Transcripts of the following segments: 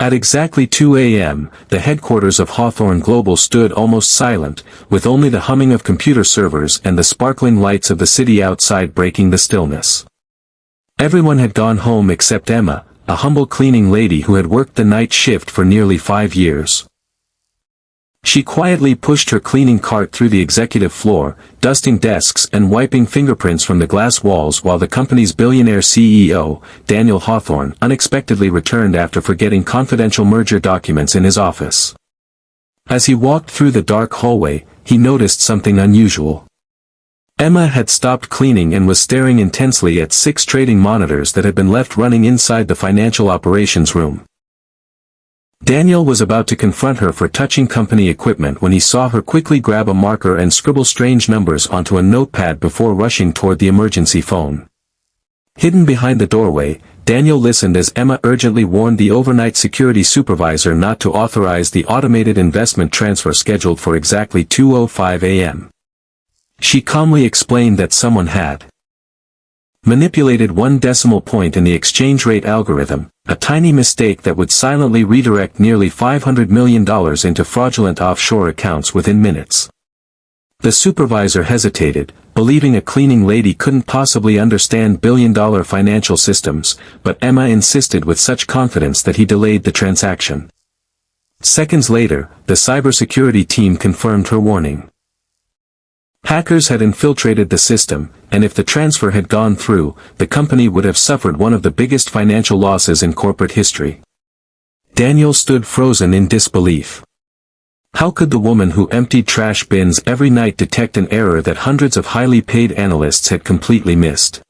At exactly 2 a.m., the headquarters of Hawthorne Global stood almost silent, with only the humming of computer servers and the sparkling lights of the city outside breaking the stillness. Everyone had gone home except Emma, a humble cleaning lady who had worked the night shift for nearly 5 years. She quietly pushed her cleaning cart through the executive floor, dusting desks and wiping fingerprints from the glass walls while the company's billionaire CEO, Daniel Hawthorne, unexpectedly returned after forgetting confidential merger documents in his office. As he walked through the dark hallway, he noticed something unusual. Emma had stopped cleaning and was staring intensely at 6 trading monitors that had been left running inside the financial operations room. Daniel was about to confront her for touching company equipment when he saw her quickly grab a marker and scribble strange numbers onto a notepad before rushing toward the emergency phone. Hidden behind the doorway, Daniel listened as Emma urgently warned the overnight security supervisor not to authorize the automated investment transfer scheduled for exactly 2:05 a.m. She calmly explained that someone had manipulated 1 decimal point in the exchange rate algorithm, a tiny mistake that would silently redirect nearly $500 million into fraudulent offshore accounts within minutes. The supervisor hesitated, believing a cleaning lady couldn't possibly understand billion-dollar financial systems, but Emma insisted with such confidence that he delayed the transaction. Seconds later, the cybersecurity team confirmed her warning. Hackers had infiltrated the system, and if the transfer had gone through, the company would have suffered one of the biggest financial losses in corporate history. Daniel stood frozen in disbelief. How could the woman who emptied trash bins every night detect an error that hundreds of highly paid analysts had completely missed?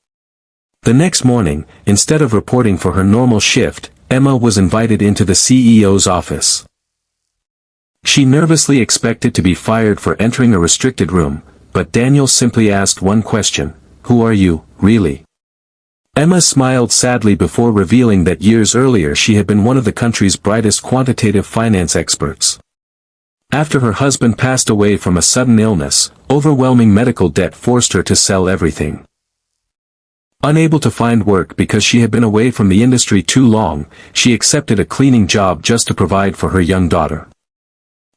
The next morning, instead of reporting for her normal shift, Emma was invited into the CEO's office. She nervously expected to be fired for entering a restricted room, but Daniel simply asked one question: "Who are you, really?" Emma smiled sadly before revealing that years earlier she had been one of the country's brightest quantitative finance experts. After her husband passed away from a sudden illness, overwhelming medical debt forced her to sell everything. Unable to find work because she had been away from the industry too long, she accepted a cleaning job just to provide for her young daughter.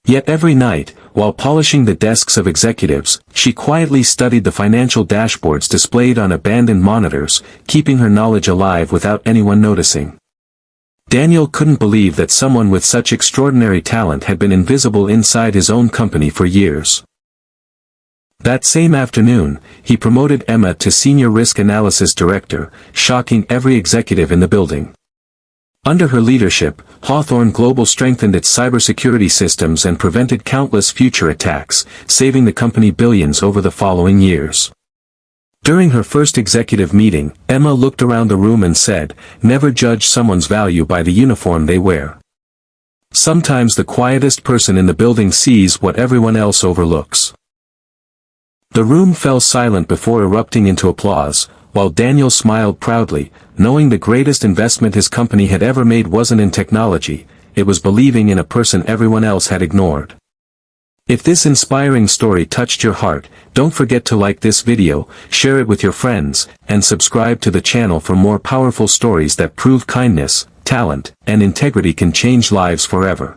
Yet every night, while polishing the desks of executives, she quietly studied the financial dashboards displayed on abandoned monitors, keeping her knowledge alive without anyone noticing. Daniel couldn't believe that someone with such extraordinary talent had been invisible inside his own company for years. That same afternoon, he promoted Emma to Senior Risk Analysis Director, shocking every executive in the building. Under her leadership, Hawthorne Global strengthened its cybersecurity systems and prevented countless future attacks, saving the company billions over the following years. During her first executive meeting, Emma looked around the room and said, "Never judge someone's value by the uniform they wear. Sometimes the quietest person in the building sees what everyone else overlooks." The room fell silent before erupting into applause, while Daniel smiled proudly, knowing the greatest investment his company had ever made wasn't in technology, it was believing in a person everyone else had ignored. If this inspiring story touched your heart, don't forget to like this video, share it with your friends, and subscribe to the channel for more powerful stories that prove kindness, talent, and integrity can change lives forever.